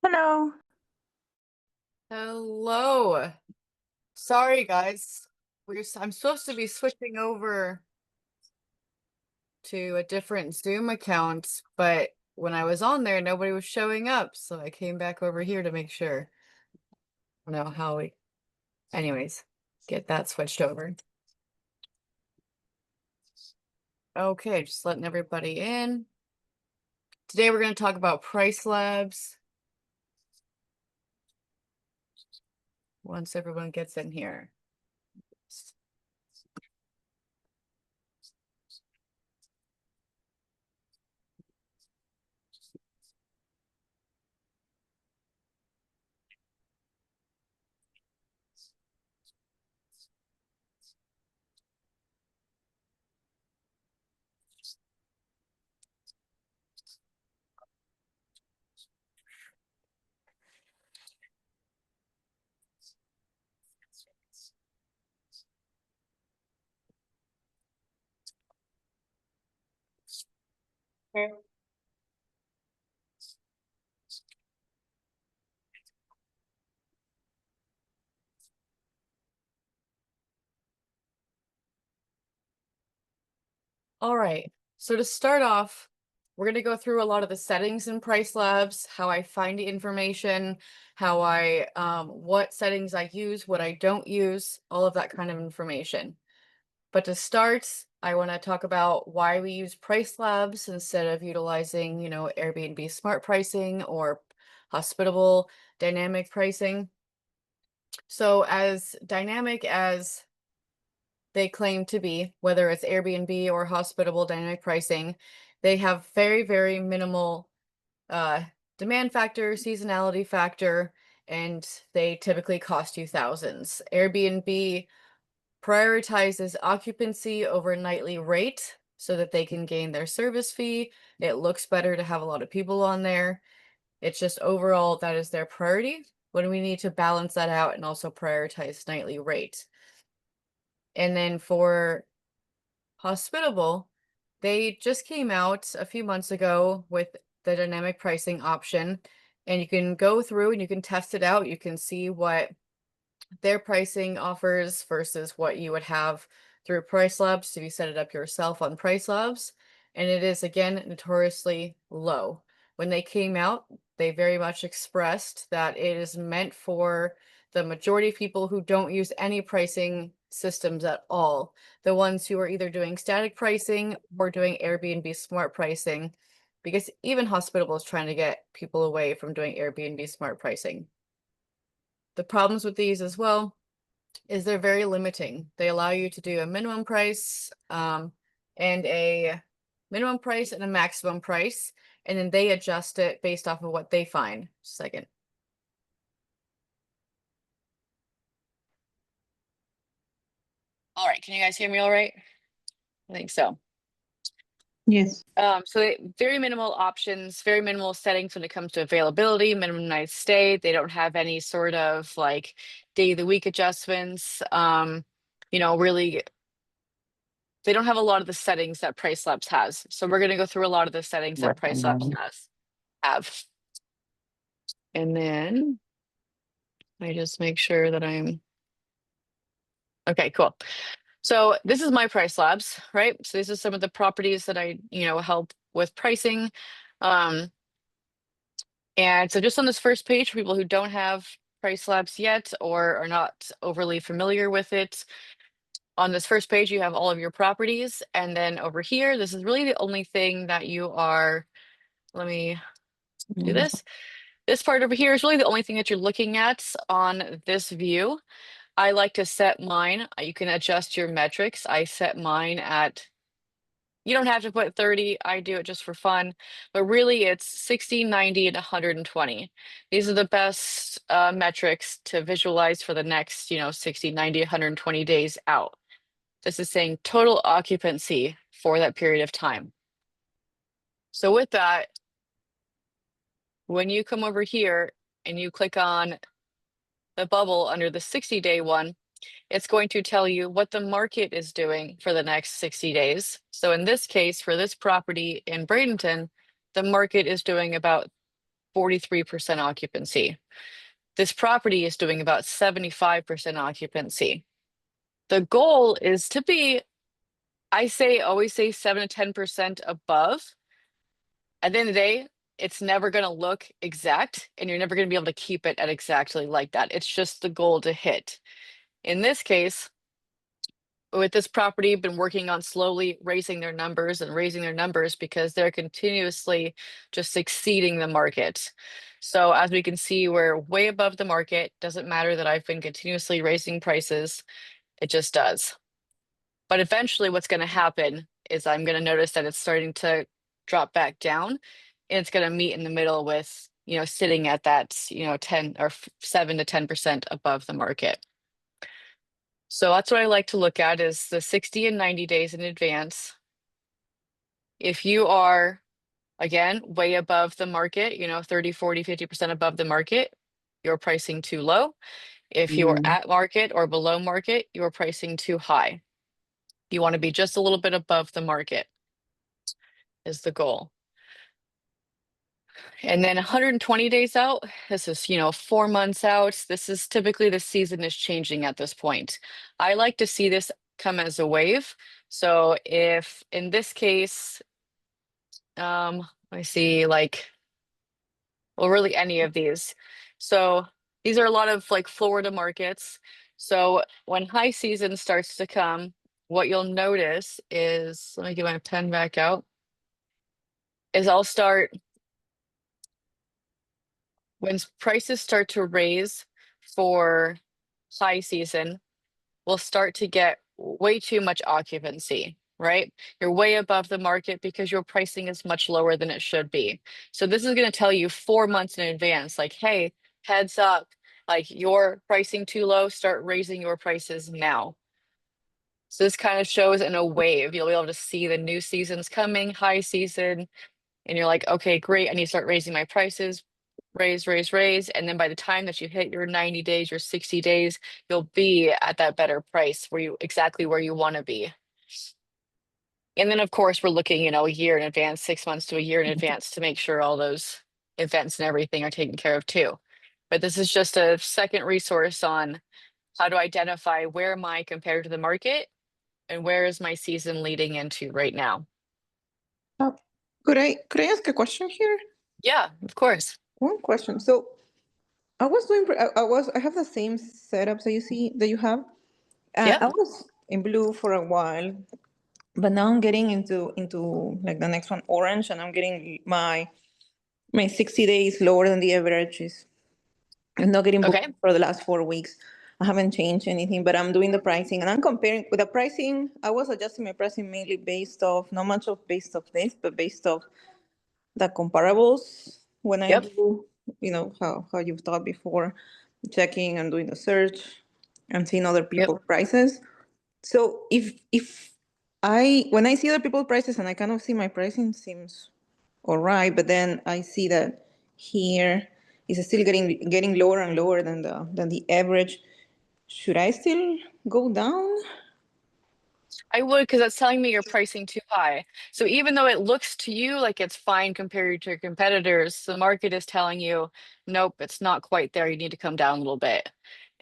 Hello. Hello. Sorry, guys. I'm supposed to be switching over to a different Zoom account, but when I was on there, nobody was showing up, so I came back over here to make sure. I don't know how we, anyways, get that switched over. Okay, just letting everybody in. Today we're going to talk about PriceLabs once everyone gets in here. All right. So to start off, we're going to go through a lot of the settings in PriceLabs, how I find the information, what settings I use, what I don't use, all of that kind of information. But to start, I want to talk about why we use PriceLabs instead of utilizing, Airbnb smart pricing or hospitable dynamic pricing. So as dynamic as they claim to be, whether it's Airbnb or hospitable dynamic pricing, they have very, very minimal uh, demand factor, seasonality factor, and they typically cost you thousands. Airbnb prioritizes occupancy over nightly rate so that they can gain their service fee. It looks better to have a lot of people on there. It's just overall that is their priority when we need to balance that out and also prioritize nightly rate. And then for Hospitable, they just came out a few months ago with the dynamic pricing option, and you can go through and you can test it out. You can see what their pricing offers versus what you would have through PriceLabs if you set it up yourself on PriceLabs. And it is, again, notoriously low. When they came out, they very much expressed that it is meant for the majority of people who don't use any pricing systems at all. The ones who are either doing static pricing or doing Airbnb smart pricing, because even Hospitable is trying to get people away from doing Airbnb smart pricing. The problems with these as well is they're very limiting. They allow you to do a minimum price and a minimum price and a maximum price, and then they adjust it based off of what they find. Second. All right, can you guys hear me all right? I think so. Yes. Very minimal options, very minimal settings when it comes to availability, minimum night stay. They don't have any sort of like day of the week adjustments. Really, they don't have a lot of the settings that PriceLabs has. So we're going to go through a lot of the settings that PriceLabs have. And then I just make sure that I'm okay, cool. So this is my PriceLabs, right? So these are some of the properties that I, help with pricing. Um, And so just on this first page, for people who don't have PriceLabs yet or are not overly familiar with it, on this first page, you have all of your properties. And then over here, this is really the only thing that you are, let me do this. This part over here is really the only thing that you're looking at on this view. I like to set mine. You can adjust your metrics. I set mine at, you don't have to put 30. I do it just for fun, but really it's 60, 90, and 120. These are the best metrics to visualize for the next, 60, 90, 120 days out. This is saying total occupancy for that period of time. So with that, when you come over here and you click on the bubble under the 60-day one, it's going to tell you what the market is doing for the next 60 days. So in this case, for this property in Bradenton, the market is doing about 43% occupancy. This property is doing about 75% occupancy. The goal is to be, always say 7 to 10% above. At the end of the day, it's never going to look exact, and you're never going to be able to keep it at exactly like that. It's just the goal to hit. In this case, with this property, been working on slowly raising their numbers and raising their numbers because they're continuously just exceeding the market. So as we can see, we're way above the market. Doesn't matter that I've been continuously raising prices. It just does. But eventually what's going to happen is I'm going to notice that it's starting to drop back down, and it's going to meet in the middle with, sitting at that, 10 or 7 to 10% above the market. So that's what I like to look at is the 60 and 90 days in advance. If you are, again, way above the market, 30, 40, 50% above the market, you're pricing too low. If you're Mm. at market or below market, you're pricing too high. You want to be just a little bit above the market is the goal. And then 120 days out, this is, 4 months out. This is typically the season is changing at this point. I like to see this come as a wave. So if in this case, I see well, really any of these. So these are a lot of like Florida markets. So when high season starts to come, what you'll notice is, let me get my pen back out, is I'll start when prices start to raise for high season, we'll start to get way too much occupancy, right? You're way above the market because your pricing is much lower than it should be. So this is going to tell you 4 months in advance, like, hey, heads up, like you're pricing too low, start raising your prices now. So this kind of shows in a wave. You'll be able to see the new seasons coming, high season, and you're like, okay, great, I need to start raising my prices, raise, raise, raise. And then by the time that you hit your 90 days, your 60 days, you'll be at that better price exactly where you want to be. And then of course we're looking, a year in advance, 6 months to a year in advance to make sure all those events and everything are taken care of too. But this is just a second resource on how to identify where am I compared to the market and where is my season leading into right now. Uh, could I ask a question here? Yeah, of course. One question. So I have the same setups that you see that you have. I Yep. was in blue for a while, but now I'm getting into like the next one, orange, and I'm getting my 60 days lower than the averages. I'm not getting booked Okay. for the last 4 weeks. I haven't changed anything, but I'm doing the pricing and I'm comparing with the pricing. I was adjusting my pricing mainly based off, not much of based off this, but based off the comparables when I Yep. do, how you've thought before, checking and doing the search and seeing other Yep. people's prices. So if when I see other people's prices and I kind of see my pricing seems all right, but then I see that here is still getting lower and lower than the average. Should I still go down? I would, because that's telling me you're pricing too high. So even though it looks to you like it's fine compared to your competitors, the market is telling you, nope, it's not quite there. You need to come down a little bit.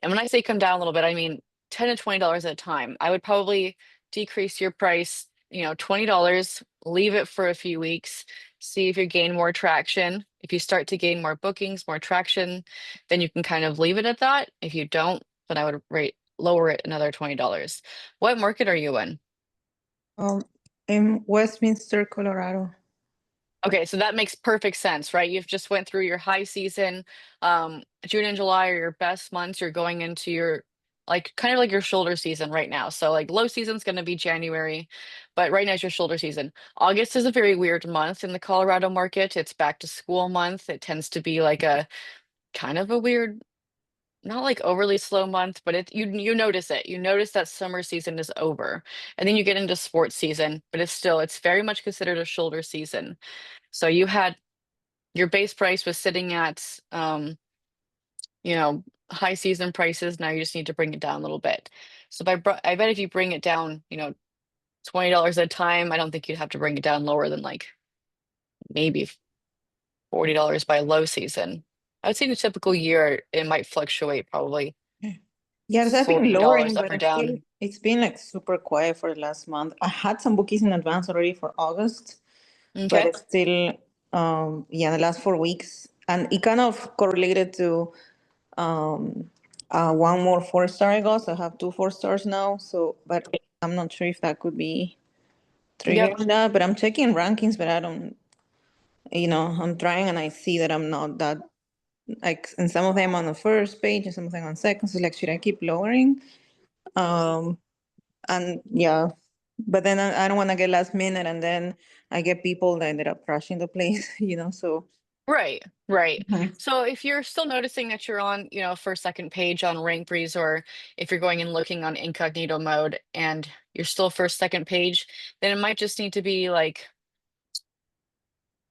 And when I say come down a little bit, I mean $10 to $20 at a time. I would probably decrease your price, $20, leave it for a few weeks, see if you gain more traction. If you start to gain more bookings, more traction, then you can kind of leave it at that. If you don't, then I would lower it another $20. What market are you in? Um, in Westminster, Colorado. Okay, so that makes perfect sense, right? You've just went through your high season. June and July are your best months. You're going into your kind of like your shoulder season right now. So like low season's going to be January, but right now is your shoulder season. August is a very weird month in the Colorado market. It's back to school month. It tends to be like a kind of a weird, not like overly slow month, but you notice it. You notice that summer season is over. And then you get into sports season, but it's very much considered a shoulder season. So you had your base price was sitting at you know, high season prices. Now you just need to bring it down a little bit. So I bet if you bring it down, $20 at a time, I don't think you'd have to bring it down lower than like maybe $40 by low season. I would say in a typical year, it might fluctuate probably Yeah, because I've been lowering, $40 up but or it's been like super quiet for the last month. I had some bookings in advance already for August, but Okay. it's still, yeah, the last 4 weeks. And it kind of correlated to um, one more 4 star I got. So I have two 4 stars now. So, but I'm not sure if that could be Yep. triggering that. But I'm checking rankings, but I don't, I'm trying and I see that I'm not that, like, and some of them on the first page and some of them on second. So, like, should I keep lowering? Um, and yeah, but then I don't want to get last minute and then I get people that ended up crashing the place, so. Right, right. Mhm. So if you're still noticing that you're on, first, second page on Rank Breeze, or if you're going and looking on incognito mode and you're still first, second page, then it might just need to be like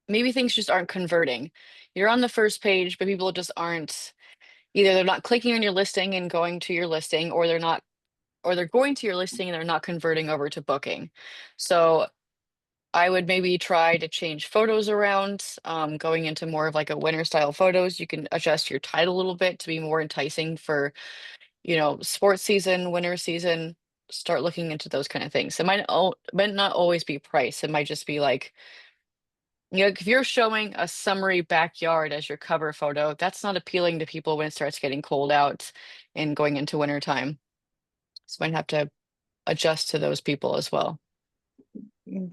maybe things just aren't converting. You're on the first page, but people just aren't either they're not clicking on your listing and going to your listing, or they're going to your listing and they're not converting over to booking. So I would maybe try to change photos around, going into more of like a winter style photos. You can adjust your title a little bit to be more enticing for, sports season, winter season. Start looking into those kind of things. It might not always be price. It might just be like, if you're showing a summery backyard as your cover photo, that's not appealing to people when it starts getting cold out and going into winter time. So might have to adjust to those people as well.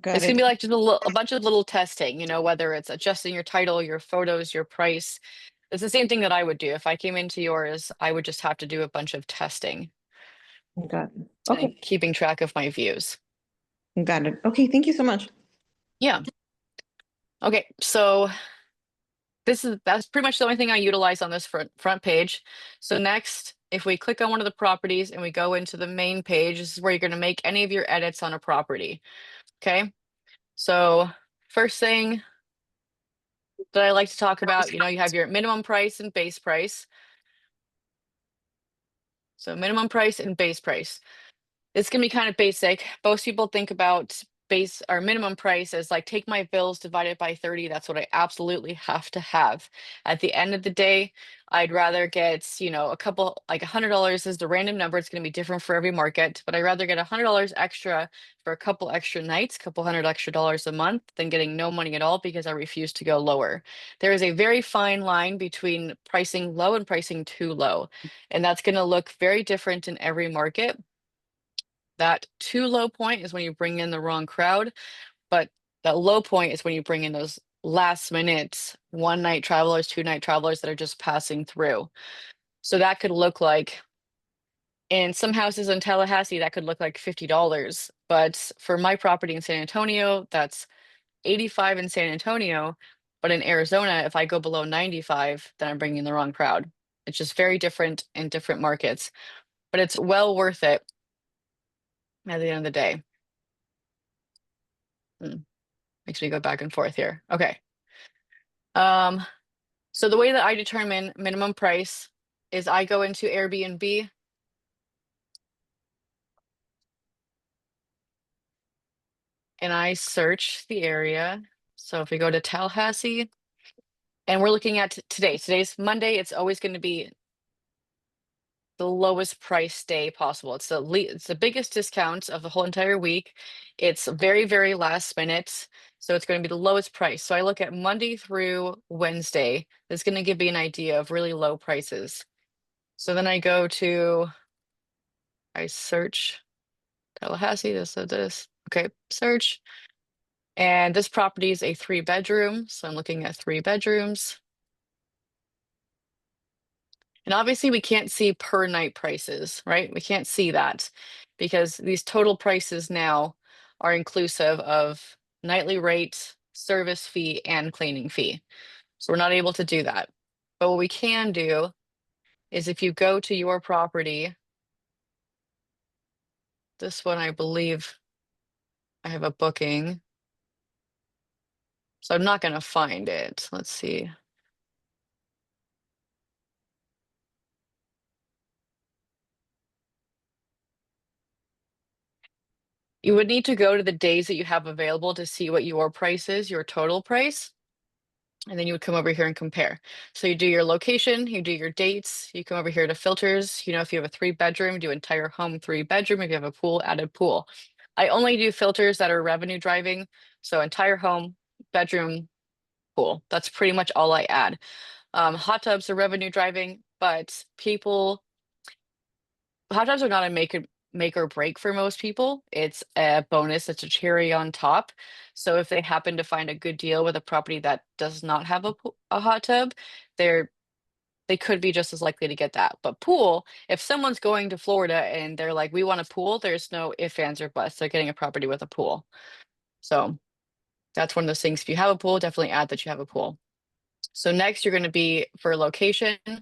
Got It's gonna it. be like just a bunch of little testing, whether it's adjusting your title, your photos, your price. It's the same thing that I would do. If I came into yours, I would just have to do a bunch of testing Got it. and Okay. keeping track of my views. Got it. Okay. Thank you so much. Yeah. Okay. So that's pretty much the only thing I utilize on this front page. So next, if we click on one of the properties and we go into the main page, this is where you're going to make any of your edits on a property. Okay. So first thing that I like to talk about, you have your minimum price and base price. So minimum price and base price. It's gonna be kind of basic. Most people think about base or minimum price as like take my bills divided by 30. That's what I absolutely have to have. At the end of the day, I'd rather get, a couple like $100 is the random number. It's gonna be different for every market, but I'd rather get $100 extra for a couple extra nights, couple hundred extra dollars a month than getting no money at all because I refuse to go lower. There is a very fine line between pricing low and pricing too low. And that's gonna look very different in every market. That too low point is when you bring in the wrong crowd, but that low point is when you bring in those last minute 1 night travelers, 2 night travelers that are just passing through. So that could look like in some houses in Tallahassee, that could look like $50. But for my property in San Antonio, that's 85 in San Antonio. But in Arizona, if I go below 95, then I'm bringing in the wrong crowd. It's just very different in different markets, but it's well worth it at the end of the day. Hmm. Makes me go back and forth here. Okay. Um, so the way that I determine minimum price is I go into Airbnb and I search the area. So if we go to Tallahassee and we're looking at today, today's Monday, it's always going to be the lowest price day possible. It's the biggest discount of the whole entire week. It's very, very last minute. So it's going to be the lowest price. So I look at Monday through Wednesday. That's going to give me an idea of really low prices. So then I search Tallahassee, this. Okay, search. And this property is a 3 bedroom. So I'm looking at 3 bedrooms. And obviously we can't see per night prices, right? We can't see that because these total prices now are inclusive of nightly rate, service fee, and cleaning fee. So we're not able to do that. But what we can do is if you go to your property, this one, I believe I have a booking. So I'm not going to find it. Let's see. You would need to go to the days that you have available to see what your price is, your total price. And then you would come over here and compare. So you do your location, you do your dates, you come over here to filters. You know, if you have a 3-bedroom, do entire home 3-bedroom. If you have a pool, add a pool. I only do filters that are revenue driving. So entire home, bedroom, pool. That's pretty much all I add. Hot tubs are revenue driving, but hot tubs are not a make or break for most people. It's a bonus, it's a cherry on top. So if they happen to find a good deal with a property that does not have a hot tub, they're they could be just as likely to get that. But pool, if someone's going to Florida and they're like, we want a pool, there's no ifs, ands, or buts. They're getting a property with a pool. So that's one of those things. If you have a pool, definitely add that you have a pool. So next, you're going to be for location. You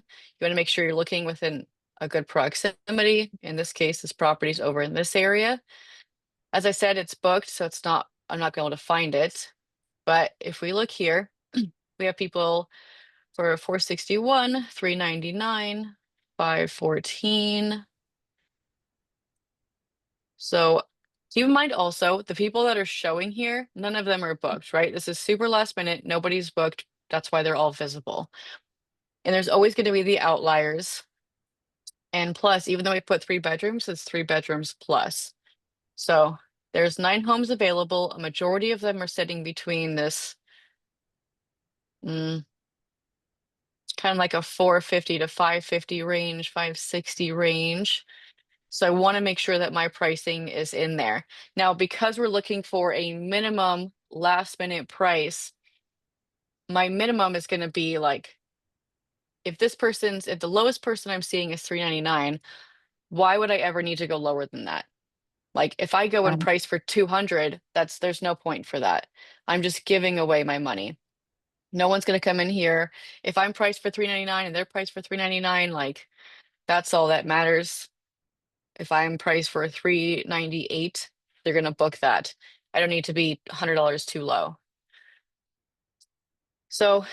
want to make sure you're looking within a good proximity. In this case, this property's over in this area. As I said, it's booked, so I'm not going to find it. But if we look here, we have people for 461, 399, 514. So keep in mind also, the people that are showing here, none of them are booked, right? This is super last minute. Nobody's booked. That's why they're all visible. And there's always going to be the outliers. And plus, even though we put 3 bedrooms, it's 3 bedrooms plus. So there's 9 homes available. A majority of them are sitting between this kind of like a 450 to 550 range, 560 range. So I want to make sure that my pricing is in there. Now, because we're looking for a minimum last minute price, my minimum is going to be like, if the lowest person I'm seeing is 399, why would I ever need to go lower than that? Like if I go and price for 200, there's no point for that. I'm just giving away my money. No one's going to come in here. If I'm priced for 399 and they're priced for 399, like that's all that matters. If I'm priced for 398, they're going to book that. I don't need to be $100 too low. So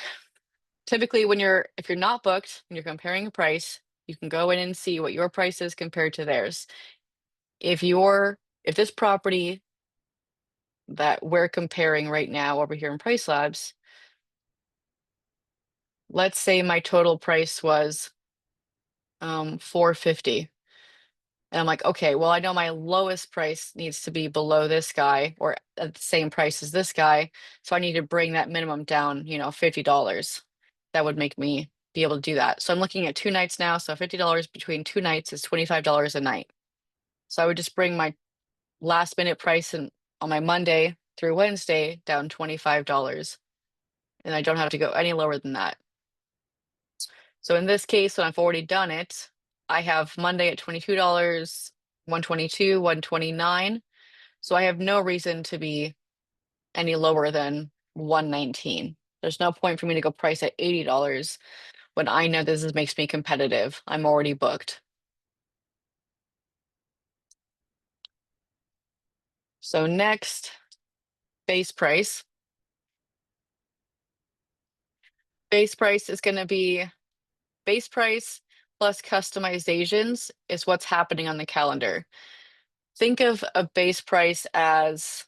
typically if you're not booked and you're comparing a price, you can go in and see what your price is compared to theirs. If this property that we're comparing right now over here in PriceLabs, let's say my total price was 450. And I'm like, okay, well, I know my lowest price needs to be below this guy or at the same price as this guy. So I need to bring that minimum down, $50. That would make me be able to do that. So I'm looking at 2 nights now. So $50 between 2 nights is $25 a night. So I would just bring my last minute price on my Monday through Wednesday down $25. And I don't have to go any lower than that. So in this case, when I've already done it, I have Monday at $22, 122, 129. So I have no reason to be any lower than 119. There's no point for me to go price at $80 when I know makes me competitive. I'm already booked. So next, base price. Base price is going to be base price plus customizations is what's happening on the calendar. Think of a base price as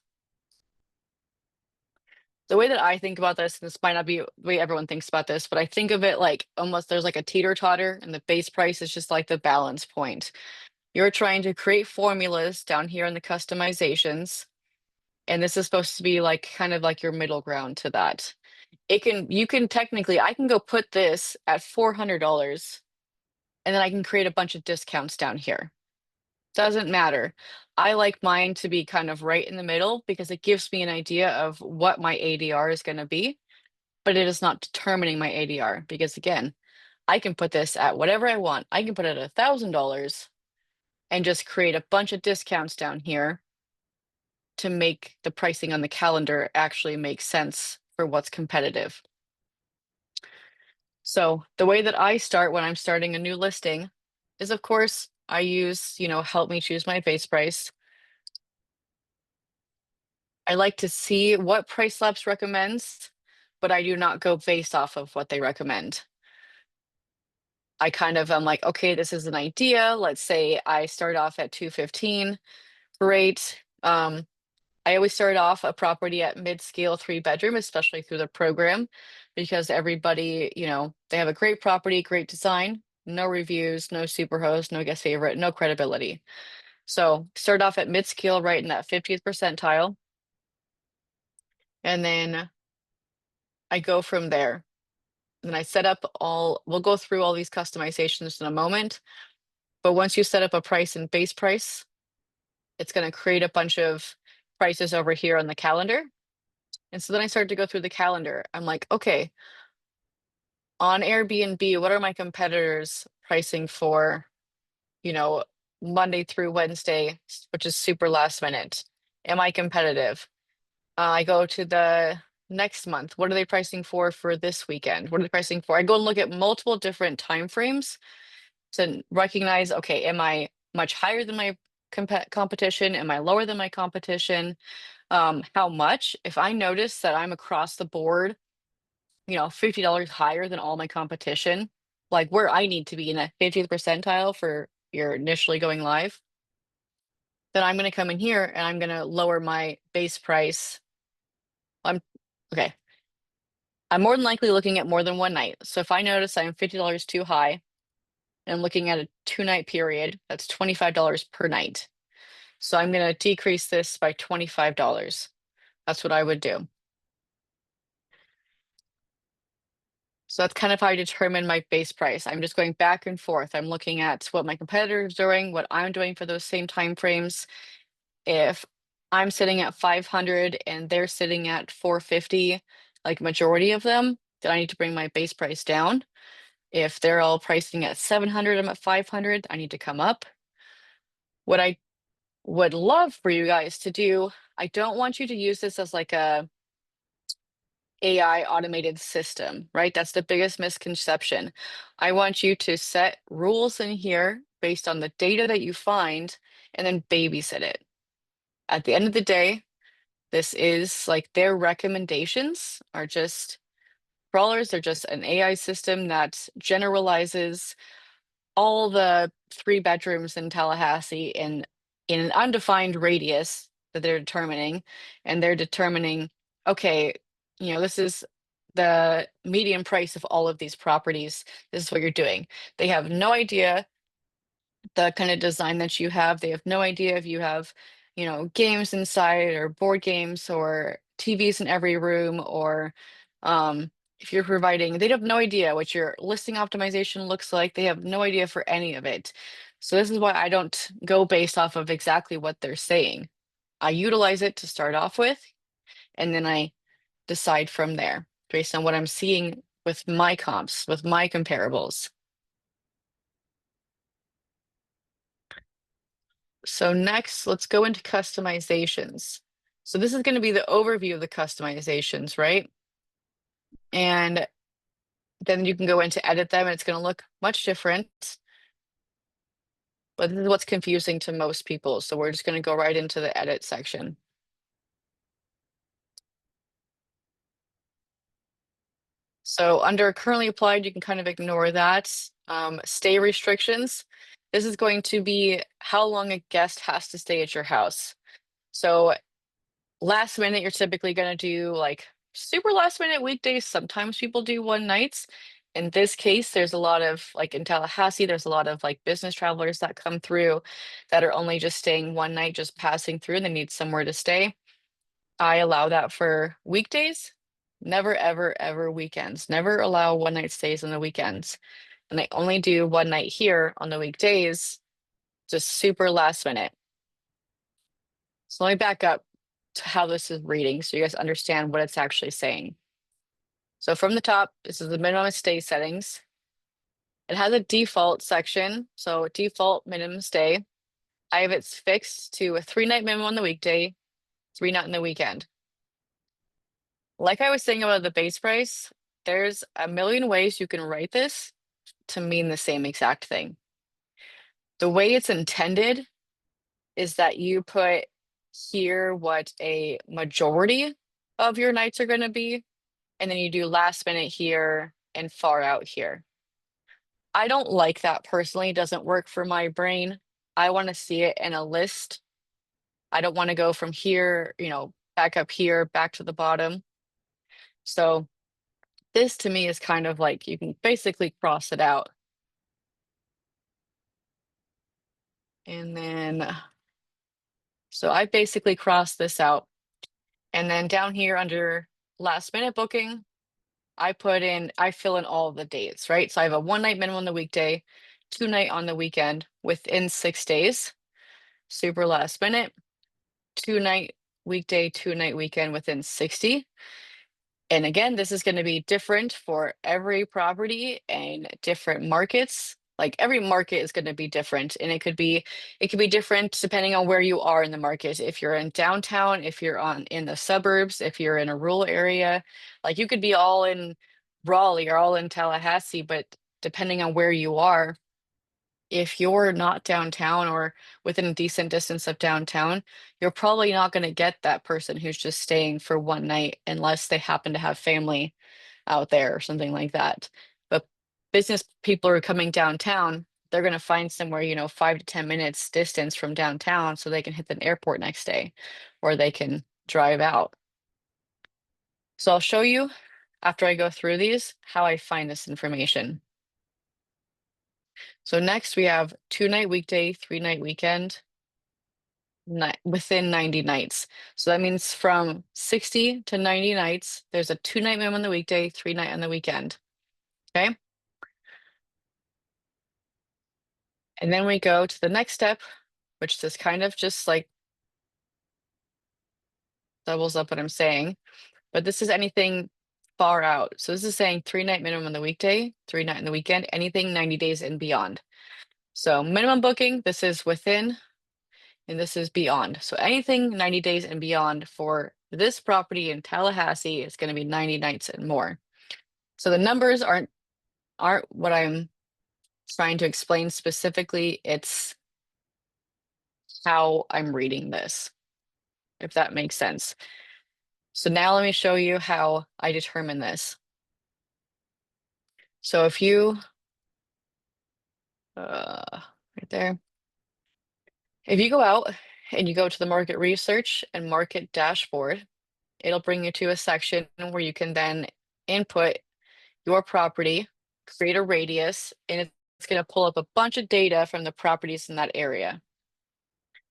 the way that I think about this, and this might not be the way everyone thinks about this, but I think of it like almost there's like a teeter-totter, and the base price is just like the balance point. You're trying to create formulas down here in the customizations, and this is supposed to be like kind of like your middle ground to that. I can go put this at $400, and then I can create a bunch of discounts down here. Doesn't matter. I like mine to be kind of right in the middle because it gives me an idea of what my ADR is going to be, but it is not determining my ADR because again, I can put this at whatever I want. I can put it at $1,000 and just create a bunch of discounts down here to make the pricing on the calendar actually make sense for what's competitive. So the way that I start when I'm starting a new listing is, of course, I use, help me choose my base price. I like to see what PriceLabs recommends, but I do not go based off of what they recommend. I'm like, okay, this is an idea. Let's say I start off at 215. Great. I always start off a property at mid-scale 3-bedroom, especially through the program. because everybody, they have a great property, great design, no reviews, no superhost, no guest favorite, no credibility. So start off at mid-scale, right in that 50th percentile. And then I go from there. And then I set up we'll go through all these customizations in a moment. But once you set up a price and base price, it's going to create a bunch of prices over here on the calendar. And so then I started to go through the calendar. I'm like, okay, on Airbnb, what are my competitors pricing for, Monday through Wednesday, which is super last minute? Am I competitive? I go to the next month. What are they pricing for this weekend? What are they pricing for? I go and look at multiple different time frames to recognize, okay, am I much higher than my competition? Am I lower than my competition? How much? If I notice that I'm across the board, $50 higher than all my competition, like where I need to be in that 50th percentile for your initially going live, then I'm going to come in here and I'm going to lower my base price. Okay. I'm more than likely looking at more than one night. So if I notice I'm $50 too high and I'm looking at a 2-night period, that's $25 per night. So I'm going to decrease this by $25. That's what I would do. So that's kind of how I determine my base price. I'm just going back and forth. I'm looking at what my competitors are doing, what I'm doing for those same time frames. If I'm sitting at 500 and they're sitting at 450, like majority of them, then I need to bring my base price down. If they're all pricing at 700, I'm at 500, I need to come up. What I would love for you guys to do, I don't want you to use this as like a AI automated system, right? That's the biggest misconception. I want you to set rules in here based on the data that you find and then babysit it. At the end of the day, this is like their recommendations are just crawlers. They're just an AI system that generalizes all the 3 bedrooms in Tallahassee in an undefined radius that they're determining, and they're determining, okay, this is the median price of all of these properties. This is what you're doing. They have no idea the kind of design that you have. They have no idea if you have, games inside or board games or TVs in every room or if you're providing, they have no idea what your listing optimization looks like. They have no idea for any of it. So this is why I don't go based off of exactly what they're saying. I utilize it to start off with, and then I decide from there based on what I'm seeing with my comps, with my comparables. So next, let's go into customizations. So this is going to be the overview of the customizations, right? And then you can go in to edit them and it's going to look much different. But this is what's confusing to most people. So we're just going to go right into the edit section. So under currently applied, you can kind of ignore that. Stay restrictions. This is going to be how long a guest has to stay at your house. So last minute, you're typically going to do like super last minute weekdays. Sometimes people do one nights. In this case, there's a lot of like in Tallahassee, there's a lot of like business travelers that come through that are only just staying one night, just passing through and they need somewhere to stay. I allow that for weekdays. Never, ever, ever weekends. Never allow one night stays on the weekends. And I only do one night here on the weekdays, just super last minute. So let me back up to how this is reading so you guys understand what it's actually saying. So from the top, this is the minimum stay settings. It has a default section. So default minimum stay. I have it fixed to a 3-night minimum on the weekday, 3 night on the weekend. Like I was saying about the base price, there's a million ways you can write this to mean the same exact thing. The way it's intended is that you put here what a majority of your nights are going to be, and then you do last minute here and far out here. I don't like that personally. It doesn't work for my brain. I want to see it in a list. I don't want to go from here, back up here, back to the bottom. So This to me is kind of like, you can basically cross it out. And then, so I basically crossed this out. And then down here under last minute booking, I fill in all the dates, right? So I have a 1 night minimum on the weekday, 2 night on the weekend within 6 days, super last minute, 2 night weekday, 2 night weekend within 60. And again, this is going to be different for every property and different markets. Like every market is going to be different, and it could be different depending on where you are in the market. If you're in downtown, if you're in the suburbs, if you're in a rural area, like you could be all in Raleigh or all in Tallahassee, but depending on where you are, if you're not downtown or within a decent distance of downtown, you're probably not going to get that person who's just staying for 1 night unless they happen to have family out there or something like that. But business people are coming downtown, they're going to find somewhere, 5 to 10 minutes distance from downtown so they can hit the airport next day or they can drive out. So I'll show you after I go through these how I find this information. So next we have 2 night weekday, 3 night weekend, within 90 nights. So that means from 60 to 90 nights, there's a 2 night minimum on the weekday, 3 night on the weekend. Okay. And then we go to the next step, which is kind of just like doubles up what I'm saying, but this is anything far out. So this is saying 3 night minimum on the weekday, 3 night on the weekend, anything 90 days and beyond. So minimum booking, this is within, and this is beyond. So anything 90 days and beyond for this property in Tallahassee is going to be 90 nights and more. So the numbers aren't what I'm trying to explain specifically. It's how I'm reading this, if that makes sense. So now let me show you how I determine this. So if you, right there, if you go out and you go to the market research and market dashboard, it'll bring you to a section where you can then input your property, create a radius, and it's going to pull up a bunch of data from the properties in that area.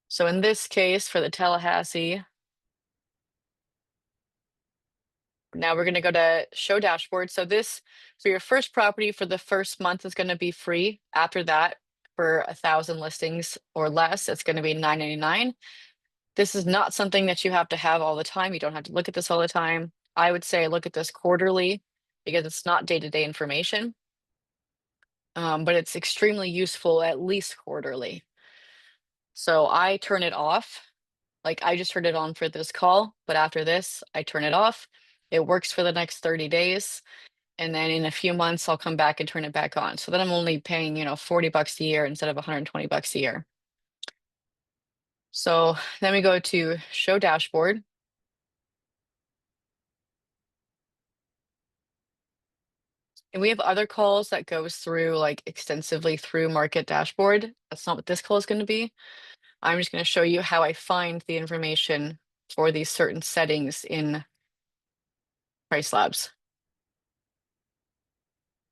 So in this case, for the Tallahassee, now we're going to go to show dashboard. So this, for your first property for the first month is going to be free. After that, for 1,000 listings or less, it's going to be $9.99. This is not something that you have to have all the time. You don't have to look at this all the time. I would say look at this quarterly because it's not day-to-day information. But it's extremely useful at least quarterly. So I turn it off. Like I just turned it on for this call, but after this, I turn it off. It works for the next 30 days. And then in a few months, I'll come back and turn it back on. So then I'm only paying, $40 a year instead of $120 a year. So then we go to show dashboard. And we have other calls that goes through like extensively through market dashboard. That's not what this call is going to be. I'm just going to show you how I find the information for these certain settings in PriceLabs.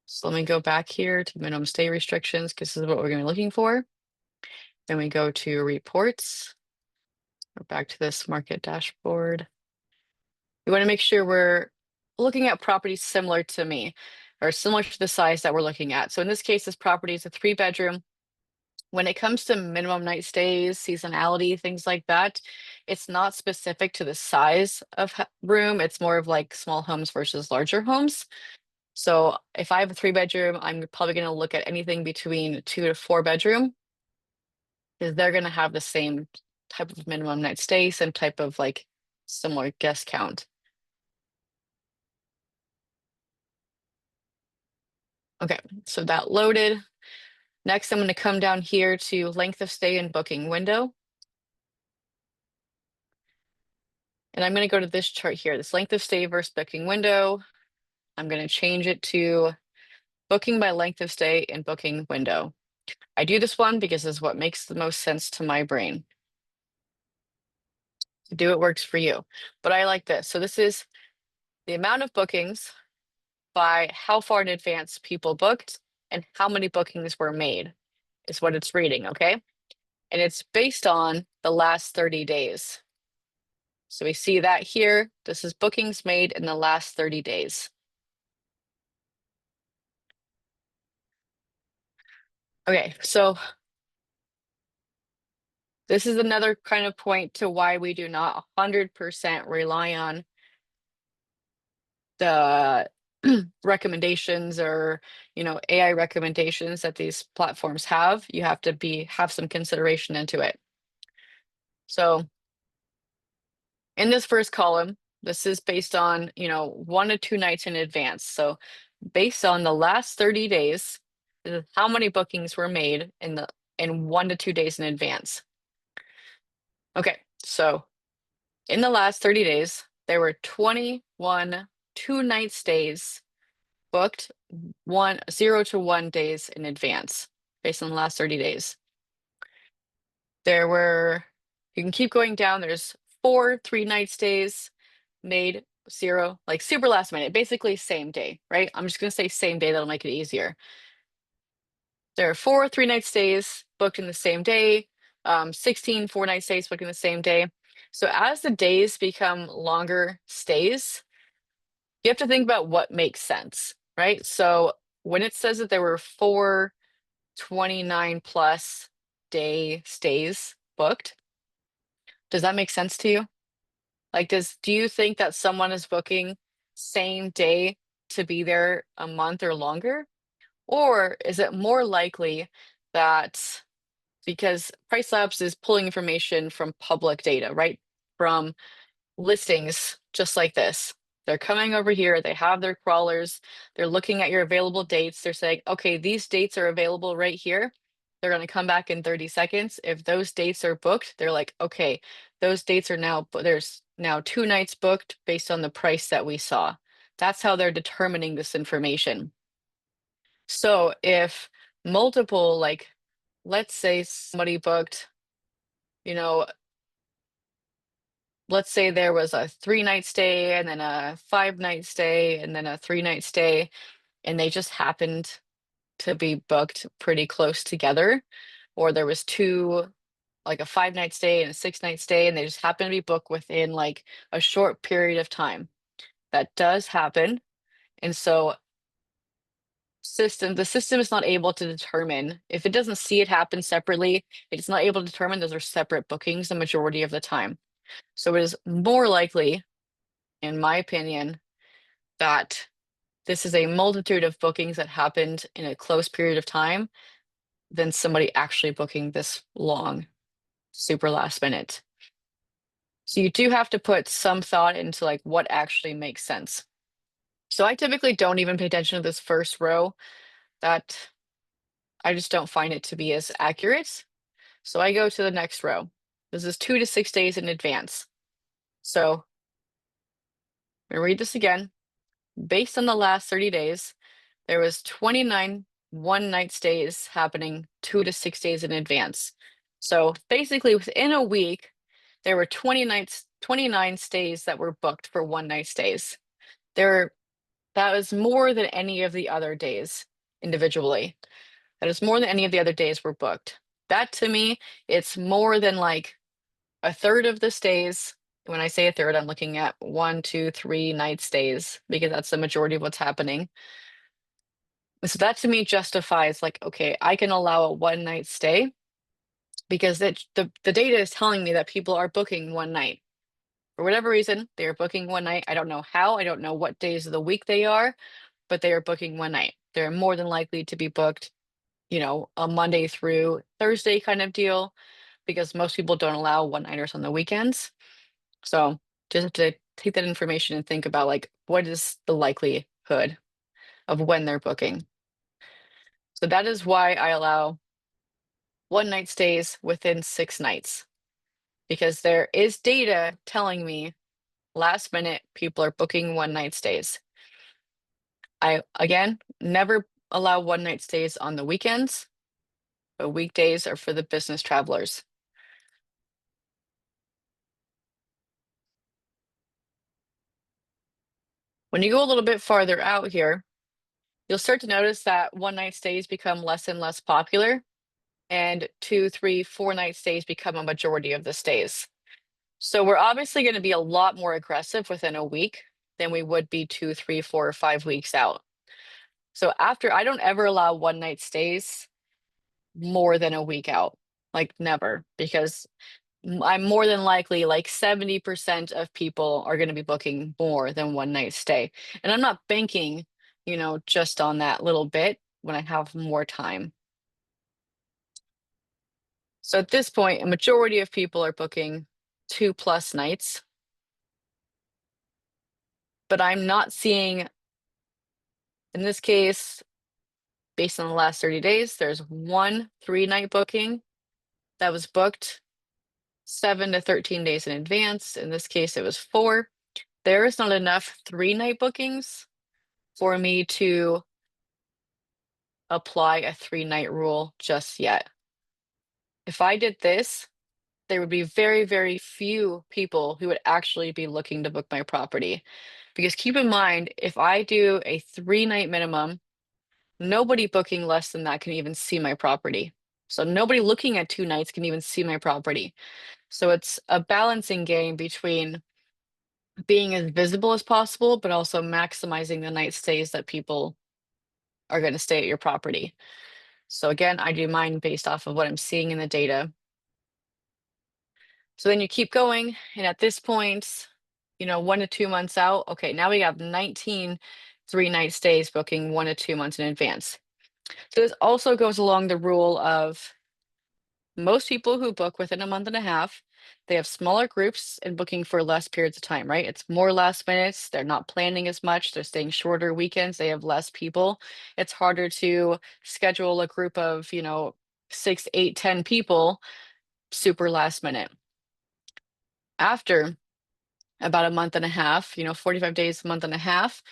So let me go back here to minimum stay restrictions because this is what we're going to be looking for. Then we go to reports. Go back to this market dashboard. We want to make sure we're looking at properties similar to me or similar to the size that we're looking at. So in this case, this property is a 3-bedroom. When it comes to minimum night stays, seasonality, things like that, it's not specific to the size of room. It's more of like small homes versus larger homes. So if I have a 3-bedroom, I'm probably going to look at anything between 2 to 4-bedroom because they're going to have the same type of minimum night stay, same type of like similar guest count. Okay, so that loaded. Next, I'm going to come down here to length of stay and booking window. And I'm going to go to this chart here, this length of stay versus booking window. I'm going to change it to booking by length of stay and booking window. I do this one because this is what makes the most sense to my brain. Do what works for you. But I like this. So this is the amount of bookings by how far in advance people booked and how many bookings were made, is what it's reading, okay? And it's based on the last 30 days. So we see that here. This is bookings made in the last 30 days. Okay, so this is another kind of point to why we do not 100% rely on the recommendations or AI recommendations that these platforms have. You have to have some consideration into it. So in this first column, this is based on 1 to 2 nights in advance. So based on the last 30 days, this is how many bookings were made in 1 to 2 days in advance. Okay, so in the last 30 days, there were 21 2-night stays booked 0 to 1 days in advance based on the last 30 days. There were, you can keep going down, there's 4 3-night stays made 0, like super last minute, basically same day, right? I'm just gonna say same day, that'll make it easier. There are 4 3-night stays booked in the same day, 16 4-night stays booked in the same day. So as the days become longer stays, you have to think about what makes sense, right? So when it says that there were 4 29 plus day stays booked, does that make sense to you? Like, do you think that someone is booking same day to be there a month or longer? Or is it more likely that because PriceLabs is pulling information from public data, right? From listings just like this. They're coming over here, they have their crawlers, they're looking at your available dates. They're saying, okay, these dates are available right here. They're going to come back in 30 seconds. If those dates are booked, they're like, okay, those dates are now, there's now 2 nights booked based on the price that we saw. That's how they're determining this information. So if multiple, like, let's say somebody booked, you know, let's say there was a 3-night stay and then a 5-night stay and then a 3-night stay, and they just happened to be booked pretty close together, or there was two, like a 5-night stay and a 6-night stay, and they just happened to be booked within like a short period of time. That does happen. And so the system is not able to determine if it doesn't see it happen separately, it's not able to determine those are separate bookings the majority of the time. So it is more likely, in my opinion, that this is a multitude of bookings that happened in a close period of time than somebody actually booking this long, super last minute. So you do have to put some thought into like what actually makes sense. So I typically don't even pay attention to this first row. That I just don't find it to be as accurate. So I go to the next row. This is 2 to 6 days in advance. So I'm gonna read this again. Based on the last 30 days, there was 29 1-night stays happening 2 to 6 days in advance. So basically within a week, there were 29 stays that were booked for 1-night stays. That was more than any of the other days individually. That is more than any of the other days were booked. That to me, it's more than like a third of the stays. When I say a third, I'm looking at 1, 2, 3 night stays because that's the majority of what's happening. So that to me justifies like, okay, I can allow a 1-night stay because the data is telling me that people are booking 1 night. For whatever reason, they are booking 1 night. I don't know how, I don't know what days of the week they are, but they are booking 1 night. They're more than likely to be booked, a Monday through Thursday kind of deal because most people don't allow 1-nighters on the weekends. So just have to take that information and think about like, what is the likelihood of when they're booking? So that is why I allow 1-night stays within 6 nights because there is data telling me last minute people are booking 1-night stays. I, again, never allow 1-night stays on the weekends, but weekdays are for the business travelers. When you go a little bit farther out here, you'll start to notice that one night stays become less and less popular, and 2, 3, 4 night stays become a majority of the stays. So we're obviously going to be a lot more aggressive within a week than we would be 2, 3, 4, or 5 weeks out. So after, I don't ever allow one night stays more than a week out, like never, because I'm more than likely like 70% of people are going to be booking more than one night stay. And I'm not banking, just on that little bit when I have more time. So at this point, a majority of people are booking 2+ nights, but I'm not seeing, in this case, based on the last 30 days, there's one 3-night booking that was booked 7 to 13 days in advance. In this case, it was 4. There is not enough 3-night bookings for me to apply a 3-night rule just yet. If I did this, there would be very, very few people who would actually be looking to book my property. Because keep in mind, if I do a 3-night minimum, nobody booking less than that can even see my property. So nobody looking at 2 nights can even see my property. So it's a balancing game between being as visible as possible, but also maximizing the night stays that people are going to stay at your property. So again, I do mine based off of what I'm seeing in the data. So then you keep going, and at this point, 1 to 2 months out, okay, now we have 19 3-night stays booking 1 to 2 months in advance. So this also goes along the rule of most people who book within a month and a half, they have smaller groups and booking for less periods of time, right? It's more last minutes. They're not planning as much. They're staying shorter weekends. They have less people. It's harder to schedule a group of, 6, 8, 10 people super last minute. After about a month and a half, 45 days, a month and a half,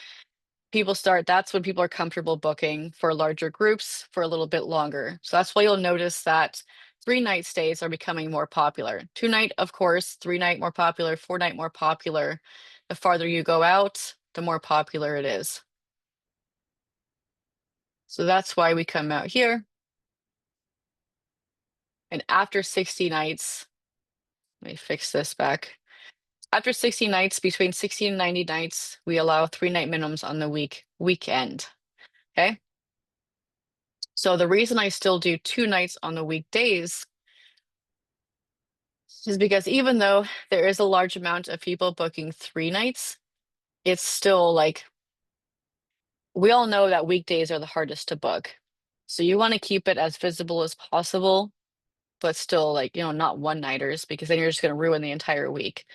that's when people are comfortable booking for larger groups for a little bit longer. So that's why you'll notice that 3-night stays are becoming more popular. 2-night, of course, 3-night more popular, 4-night more popular. The farther you go out, the more popular it is. So that's why we come out here. And after 60 nights, let me fix this back. After 60 nights, between 60 and 90 nights, we allow 3-night minimums on the weekend. Okay. So the reason I still do 2 nights on the weekdays is because even though there is a large amount of people booking 3 nights, it's still like, we all know that weekdays are the hardest to book. So you want to keep it as visible as possible, but still like, not one-nighters, because then you're just going to ruin the entire week.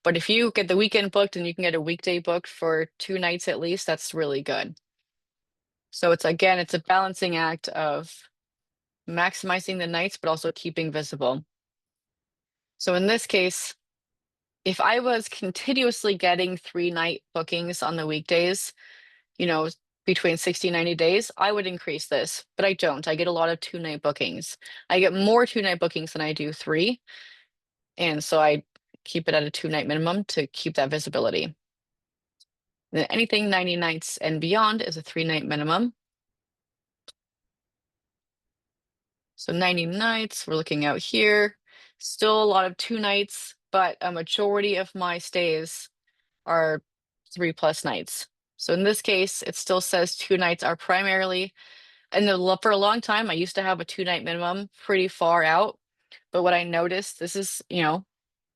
But if you get the weekend booked and you can get a weekday booked for 2 nights at least, that's really good. So it's a balancing act of maximizing the nights, but also keeping visible. So in this case, if I was continuously getting 3-night bookings on the weekdays, between 60 and 90 days, I would increase this, but I don't. I get a lot of 2-night bookings. I get more 2-night bookings than I do 3. And so I keep it at a 2-night minimum to keep that visibility. Then anything 90 nights and beyond is a 3-night minimum. So 90 nights, we're looking out here. Still a lot of 2 nights, but a majority of my stays are 3+ nights. So in this case, it still says 2 nights are primarily, and for a long time, I used to have a 2-night minimum pretty far out. But what I noticed, this is,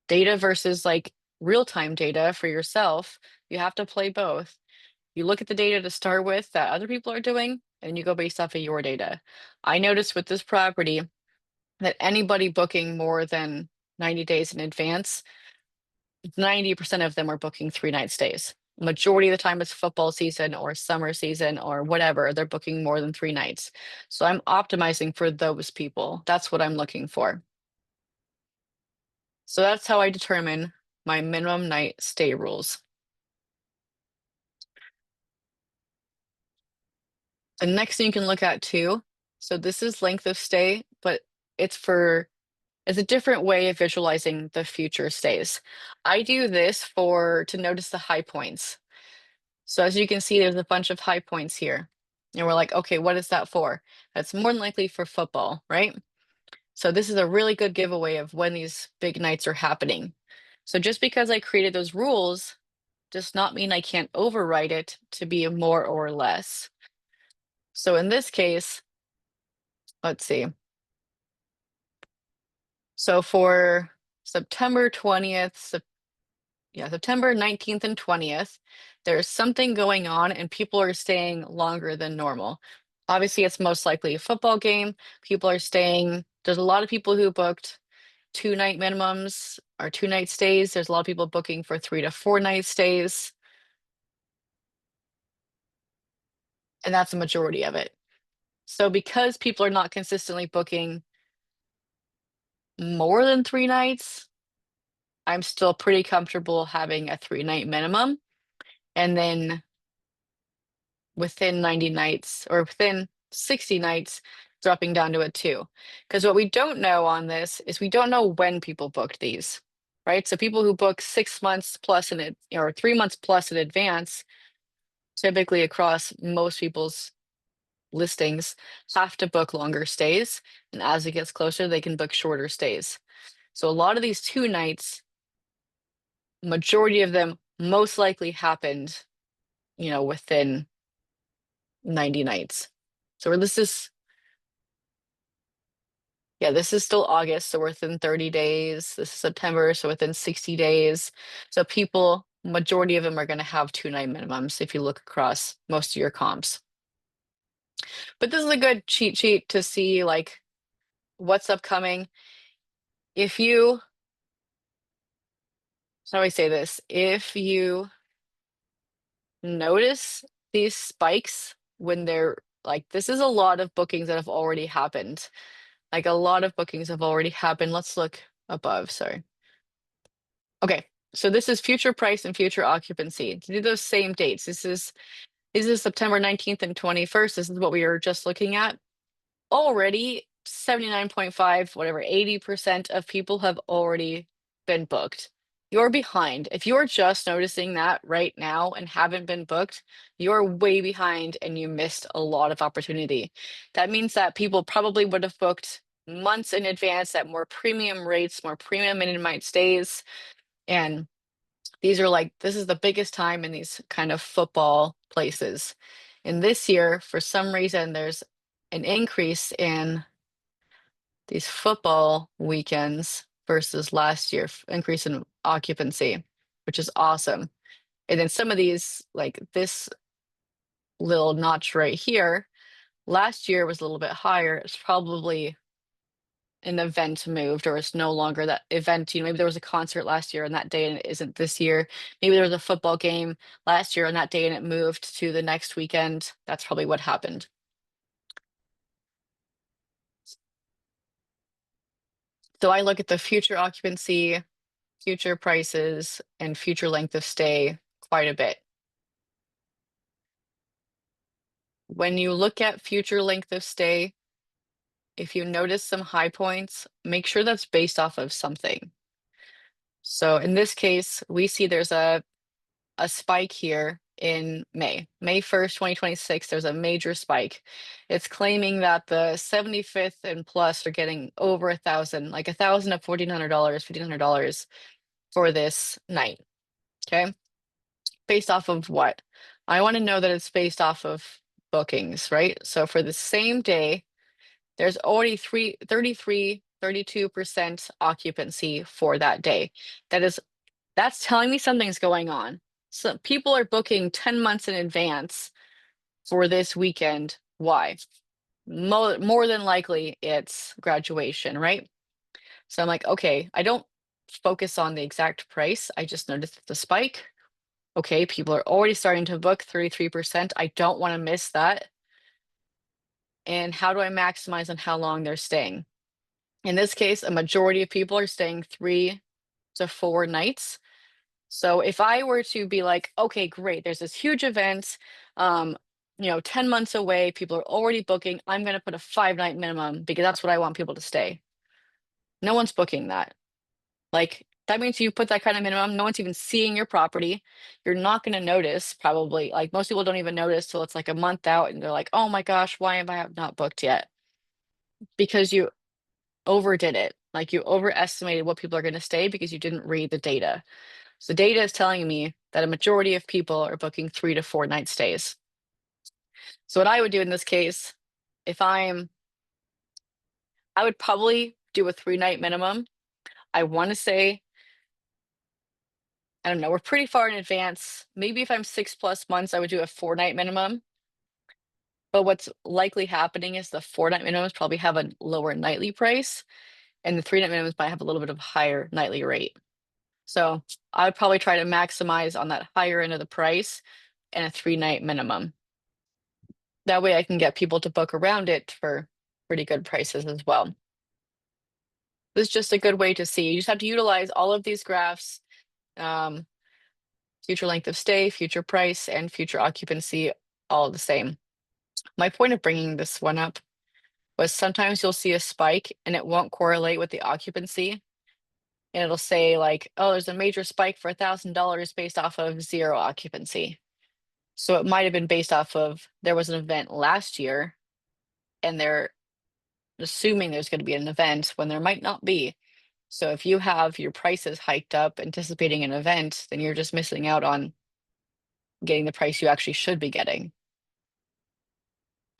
data versus like real-time data for yourself. You have to play both. You look at the data to start with that other people are doing, and you go based off of your data. I noticed with this property that anybody booking more than 90 days in advance, 90% of them are booking 3-night stays. Majority of the time it's football season or summer season or whatever, they're booking more than 3 nights. So I'm optimizing for those people. That's what I'm looking for. So that's how I determine my minimum night stay rules. The next thing you can look at too, so this is length of stay, but it's a different way of visualizing the future stays. I do this to notice the high points. So as you can see, there's a bunch of high points here. And we're like, okay, what is that for? That's more than likely for football, right? So this is a really good giveaway of when these big nights are happening. So just because I created those rules does not mean I can't override it to be a more or less. So in this case, let's see. So for September 20th, September 19th and 20th, there's something going on and people are staying longer than normal. Obviously, it's most likely a football game. People are staying, there's a lot of people who booked 2-night minimums or 2-night stays. There's a lot of people booking for 3 to 4-night stays. And that's the majority of it. So because people are not consistently booking more than 3 nights, I'm still pretty comfortable having a 3-night minimum. And then within 90 nights or within 60 nights, dropping down to a 2. Because what we don't know on this is we don't know when people booked these, right? So people who book 6 months plus in it or 3 months plus in advance, typically across most people's listings, have to book longer stays. And as it gets closer, they can book shorter stays. So a lot of these 2 nights, majority of them most likely happened, within 90 nights. So this is still August, so within 30 days. This is September, so within 60 days. So people, majority of them are going to have 2-night minimums if you look across most of your comps. But this is a good cheat sheet to see like what's upcoming. If you, how do I say this? If you notice these spikes when they're like, this is a lot of bookings that have already happened. Like a lot of bookings have already happened. Let's look above, sorry. Okay, so this is future price and future occupancy. To do those same dates, this is September 19th and 21st. This is what we were just looking at. Already 79.5, whatever, 80% of people have already been booked. You're behind. If you're just noticing that right now and haven't been booked, you're way behind and you missed a lot of opportunity. That means that people probably would have booked months in advance at more premium rates, more premium minimum stays. And these are like, this is the biggest time in these kind of football places. And this year, for some reason, there's an increase in these football weekends versus last year, increase in occupancy, which is awesome. And then some of these, like this little notch right here, last year was a little bit higher. It's probably an event moved or it's no longer that event. Maybe there was a concert last year on that day and it isn't this year. Maybe there was a football game last year on that day and it moved to the next weekend. That's probably what happened. So I look at the future occupancy, future prices, and future length of stay quite a bit. When you look at future length of stay, if you notice some high points, make sure that's based off of something. So in this case, we see there's a spike here in May 1st, 2026. There's a major spike. It's claiming that the 75th and plus are getting over 1,000, like 1,000 of $1,400, $1,500 for this night. Okay. Based off of what? I want to know that it's based off of bookings, right? So for the same day, there's already 32% occupancy for that day. That's telling me something's going on. So people are booking 10 months in advance for this weekend. Why? More than likely it's graduation, right? So I'm like, okay, I don't focus on the exact price. I just noticed the spike. Okay, people are already starting to book 33%. I don't want to miss that. And how do I maximize on how long they're staying? In this case, a majority of people are staying 3 to 4 nights. So if I were to be like, okay, great, there's this huge event, 10 months away, people are already booking, I'm going to put a 5-night minimum because that's what I want people to stay. No one's booking that. Like, That means you put that kind of minimum, no one's even seeing your property. You're not going to notice probably. Like most people don't even notice till it's like a month out and they're like, oh my gosh, why am I not booked yet? Because you overdid it. Like you overestimated what people are going to stay because you didn't read the data. So data is telling me that a majority of people are booking 3 to 4 night stays. So what I would do in this case, if I would probably do a 3 night minimum. I want to say, I don't know, we're pretty far in advance. Maybe if I'm 6+ months, I would do a 4 night minimum. But what's likely happening is the 4 night minimums probably have a lower nightly price, and the 3 night minimums might have a little bit of a higher nightly rate. So I would probably try to maximize on that higher end of the price and a 3 night minimum. That way I can get people to book around it for pretty good prices as well. This is just a good way to see. You just have to utilize all of these graphs, future length of stay, future price, and future occupancy, all the same. My point of bringing this one up was sometimes you'll see a spike and it won't correlate with the occupancy. And it'll say like, oh, there's a major spike for $1,000 based off of 0 occupancy. So it might have been based off of there was an event last year and they're assuming there's going to be an event when there might not be. So if you have your prices hiked up anticipating an event, then you're just missing out on getting the price you actually should be getting.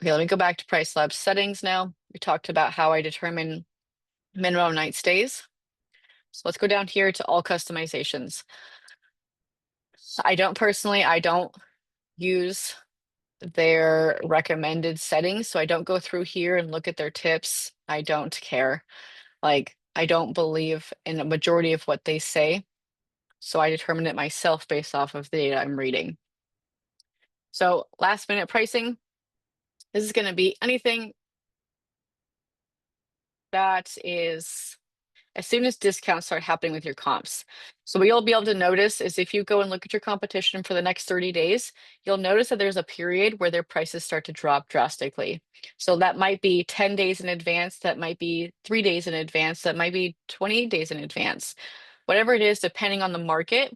Okay, let me go back to PriceLabs settings now. We talked about how I determine minimum night stays. So let's go down here to all customizations. I don't use their recommended settings. So I don't go through here and look at their tips. I don't care. Like, I don't believe in a majority of what they say. So I determine it myself based off of the data I'm reading. So last minute pricing, this is going to be anything that is as soon as discounts start happening with your comps. So what you'll be able to notice is if you go and look at your competition for the next 30 days, you'll notice that there's a period where their prices start to drop drastically. So that might be 10 days in advance, that might be 3 days in advance, that might be 28 days in advance. Whatever it is, depending on the market,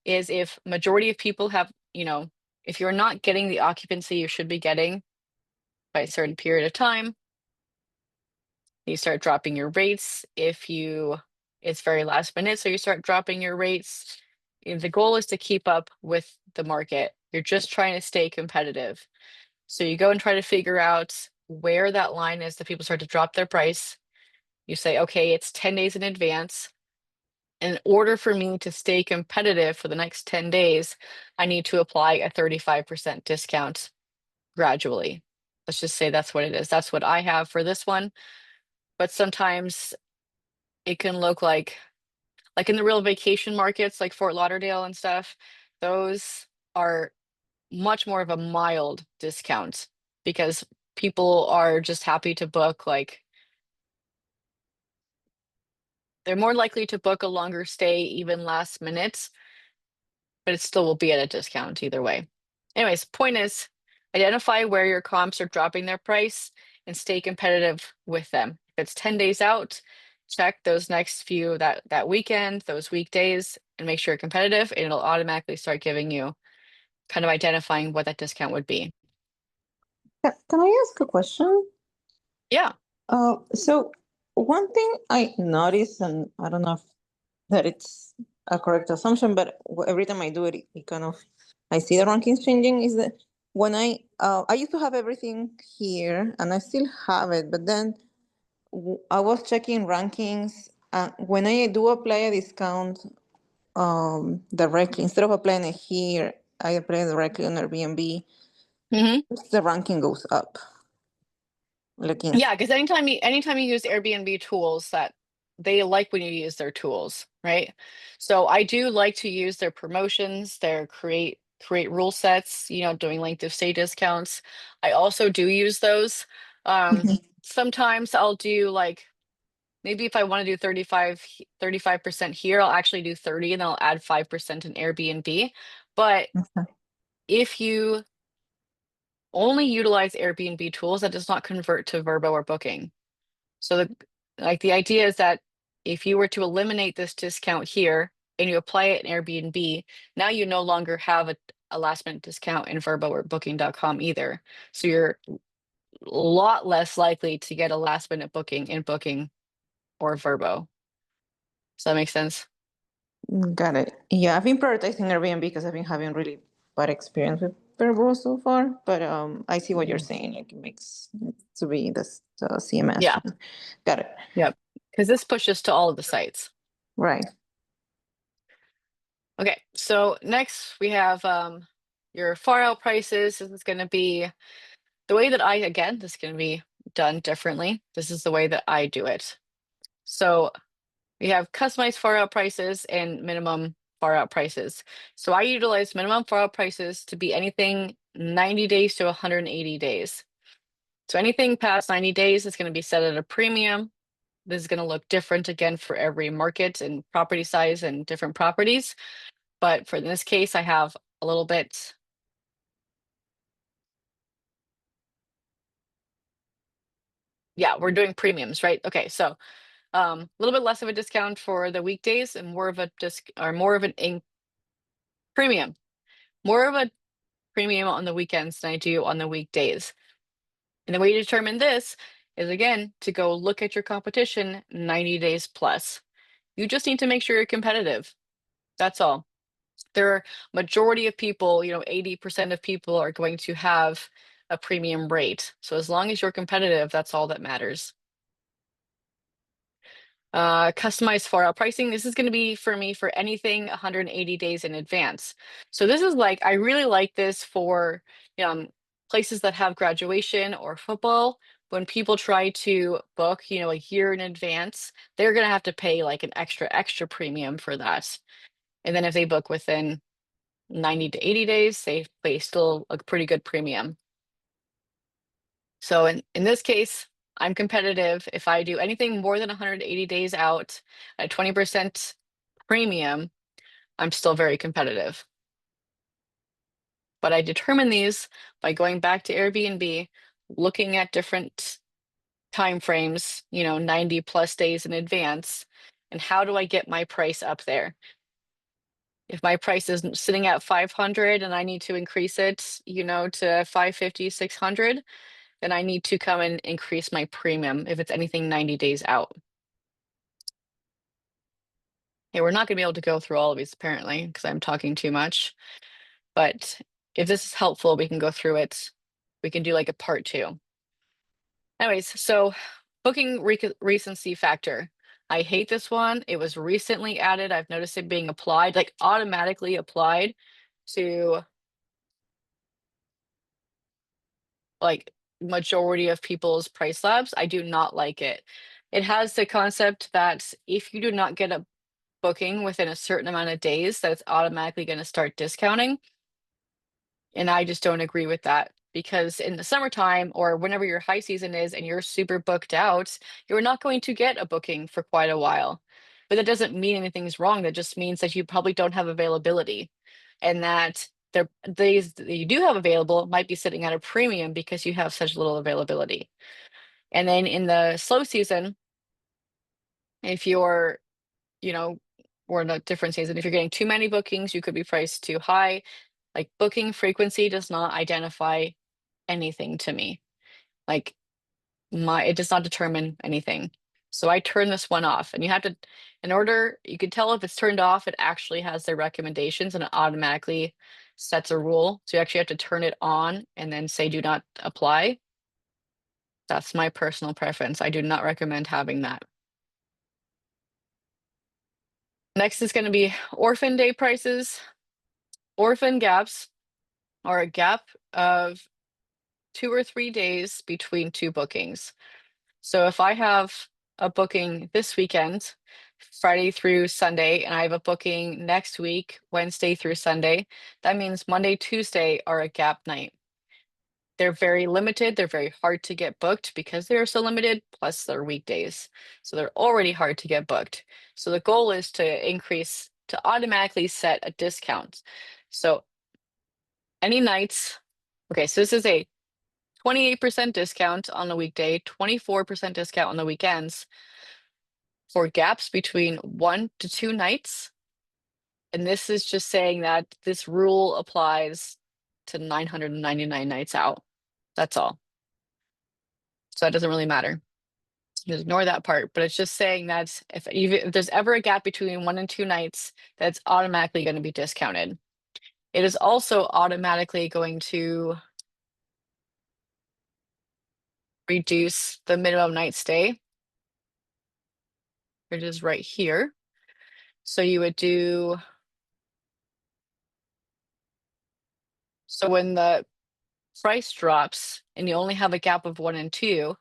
is if majority of people have, if you're not getting the occupancy you should be getting by a certain period of time, you start dropping your rates. It's very last minute, so you start dropping your rates. The goal is to keep up with the market. You're just trying to stay competitive. So you go and try to figure out where that line is that people start to drop their price. You say, okay, it's 10 days in advance. In order for me to stay competitive for the next 10 days, I need to apply a 35% discount gradually. Let's just say that's what it is. That's what I have for this one. But sometimes it can look like in the real vacation markets like Fort Lauderdale and stuff, those are much more of a mild discount because people are just happy to book, like they're more likely to book a longer stay even last minute, but it still will be at a discount either way. Anyways, point is identify where your comps are dropping their price and stay competitive with them. If it's 10 days out, check those next few that weekend, those weekdays, and make sure you're competitive, and it'll automatically start giving you kind of identifying what that discount would be. Can I ask a question? Yeah. So one thing I noticed, and I don't know if that it's a correct assumption, but every time I do it, it kind of I see the rankings changing. Is that when I used to have everything here, and I still have it, but then I was checking rankings, and when I do apply a discount directly instead of applying it here, I apply it directly on Airbnb. hmm The ranking goes up. Like in, Yeah, because anytime you use Airbnb tools, that they like when you use their tools, right? So I do like to use their promotions, their create rule sets, doing length of stay discounts. I also do use those. Sometimes I'll do like maybe if I want to do 35% here, I'll actually do 30 and then I'll add 5% in Airbnb. But if you only utilize Airbnb tools, that does not convert to Verbo or Booking. So the idea is that if you were to eliminate this discount here and you apply it in Airbnb, now you no longer have a last minute discount in Vrbo or booking.com either. So you're a lot less likely to get a last minute booking in Booking or Vrbo. Does that make sense? Got it. Yeah, I've been prioritizing Airbnb because I've been having really bad experience with Verbo so far. But I see what you're saying. Like it makes it to be the CMS Yeah. one. Got it. Yep. Because this pushes to all of the sites. Right. Okay, so next we have your far out prices. This is going to be the way that this is going to be done differently. This is the way that I do it. So we have customized far out prices and minimum far out prices. So I utilize minimum far out prices to be anything 90 days to 180 days. So anything past 90 days is going to be set at a premium. This is going to look different again for every market and property size and different properties. But for this case, I have a little bit. Yeah, we're doing premiums, right? Okay, so a little bit less of a discount for the weekdays and more of a premium, more of a premium on the weekends than I do on the weekdays. And the way you determine this is again to go look at your competition 90 days plus. You just need to make sure you're competitive. That's all. There are majority of people, 80% of people are going to have a premium rate. So as long as you're competitive, that's all that matters. Customized far out pricing. This is going to be for me for anything 180 days in advance. So this is like, I really like this for places that have graduation or football. When people try to book, a year in advance, they're going to have to pay like an extra premium for that. And then if they book within 90 to 80 days, they pay still a pretty good premium. So in this case, I'm competitive. If I do anything more than 180 days out at 20% premium, I'm still very competitive. But I determine these by going back to Airbnb, looking at different time frames, 90 plus days in advance, and how do I get my price up there? If my price is sitting at 500 and I need to increase it, to 550, 600, then I need to come and increase my premium if it's anything 90 days out. Okay, we're not going to be able to go through all of these apparently because I'm talking too much. But if this is helpful, we can go through it. We can do like a part 2. Anyways, so booking recency factor. I hate this one. It was recently added. I've noticed it being applied, like automatically applied to like majority of people's PriceLabs. I do not like it. It has the concept that if you do not get a booking within a certain amount of days, that it's automatically going to start discounting. And I just don't agree with that because in the summertime or whenever your high season is and you're super booked out, you're not going to get a booking for quite a while. But that doesn't mean anything's wrong. That just means that you probably don't have availability and that the days that you do have available might be sitting at a premium because you have such little availability. And then in the slow season, if you're, or in a different season, if you're getting too many bookings, you could be priced too high. Like booking frequency does not identify anything to me. Like it does not determine anything. So I turn this one off and you have to, you can tell if it's turned off, it actually has their recommendations and it automatically sets a rule. So you actually have to turn it on and then say do not apply. That's my personal preference. I do not recommend having that. Next is going to be orphan day prices. Orphan gaps are a gap of 2 or 3 days between 2 bookings. So if I have a booking this weekend, Friday through Sunday, and I have a booking next week, Wednesday through Sunday, that means Monday, Tuesday are a gap night. They're very limited. They're very hard to get booked because they're so limited, plus they're weekdays. So they're already hard to get booked. So the goal is to automatically set a discount. So any nights, okay, so this is a 28% discount on the weekday, 24% discount on the weekends. for gaps between 1 to 2 nights. And this is just saying that this rule applies to 999 nights out. That's all. So that doesn't really matter. Just ignore that part, but it's just saying that if there's ever a gap between 1 and 2 nights, that's automatically going to be discounted. It is also automatically going to reduce the minimum night stay, which is right here. So you would do, so when the price drops and you only have a gap of 1 and 2,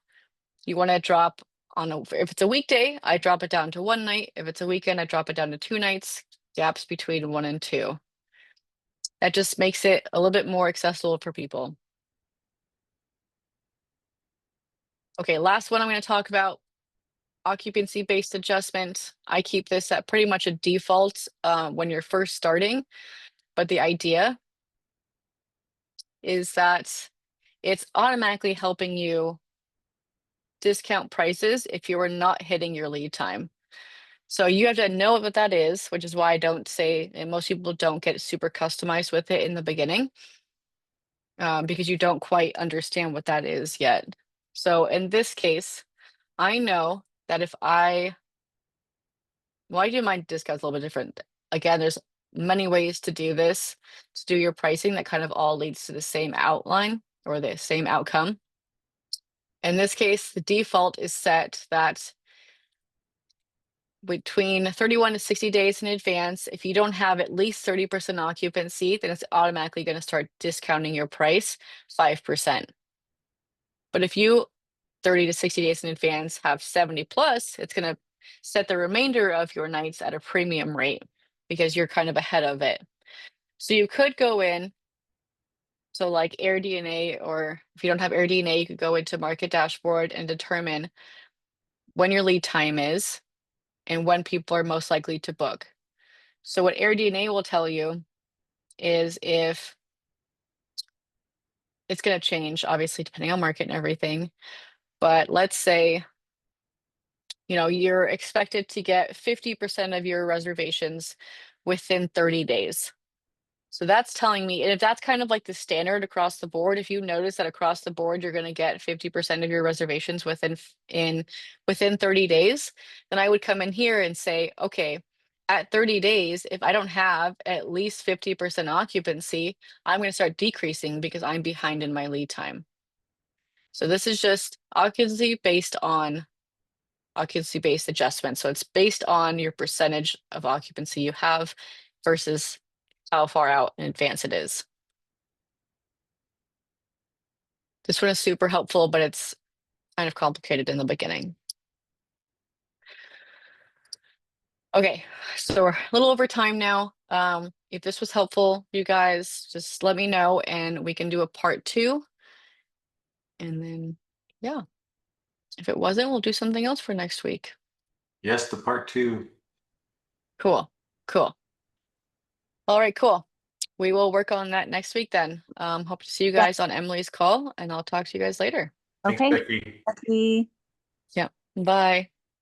you want to drop if it's a weekday, I drop it down to 1 night. If it's a weekend, I drop it down to 2 nights, gaps between 1 and 2. That just makes it a little bit more accessible for people. Okay, last one I'm going to talk about, occupancy-based adjustment. I keep this at pretty much a default when you're first starting, but the idea is that it's automatically helping you discount prices if you are not hitting your lead time. So you have to know what that is, which is why I don't say, and most people don't get super customized with it in the beginning, because you don't quite understand what that is yet. So in this case, I know that if I do my discounts a little bit different. Again, there's many ways to do this, to do your pricing that kind of all leads to the same outline or the same outcome. In this case, the default is set that between 31 to 60 days in advance, if you don't have at least 30% occupancy, then it's automatically going to start discounting your price 5%. But if you 30 to 60 days in advance have 70 plus, it's going to set the remainder of your nights at a premium rate because you're kind of ahead of it. So you could go in, so like AirDNA, or if you don't have AirDNA, you could go into Market Dashboard and determine when your lead time is and when people are most likely to book. So what AirDNA will tell you is if it's going to change, obviously, depending on market and everything. But let's say, you're expected to get 50% of your reservations within 30 days. So that's telling me, and if that's kind of like the standard across the board, if you notice that across the board, you're going to get 50% of your reservations within 30 days, then I would come in here and say, okay, at 30 days, if I don't have at least 50% occupancy, I'm going to start decreasing because I'm behind in my lead time. So this is just occupancy-based adjustment. So it's based on your percentage of occupancy you have versus how far out in advance it is. This one is super helpful, but it's kind of complicated in the beginning. Okay, so we're a little over time now. If this was helpful, you guys, just let me know and we can do a part 2. And then, yeah, if it wasn't, we'll do something else for next week. Yes, the part 2. Cool. All right, cool. We will work on that next week then. Hope to see you guys on Emily's call, and I'll talk to you guys later. Thanks, Okay. Becky. Becky. Yeah, bye.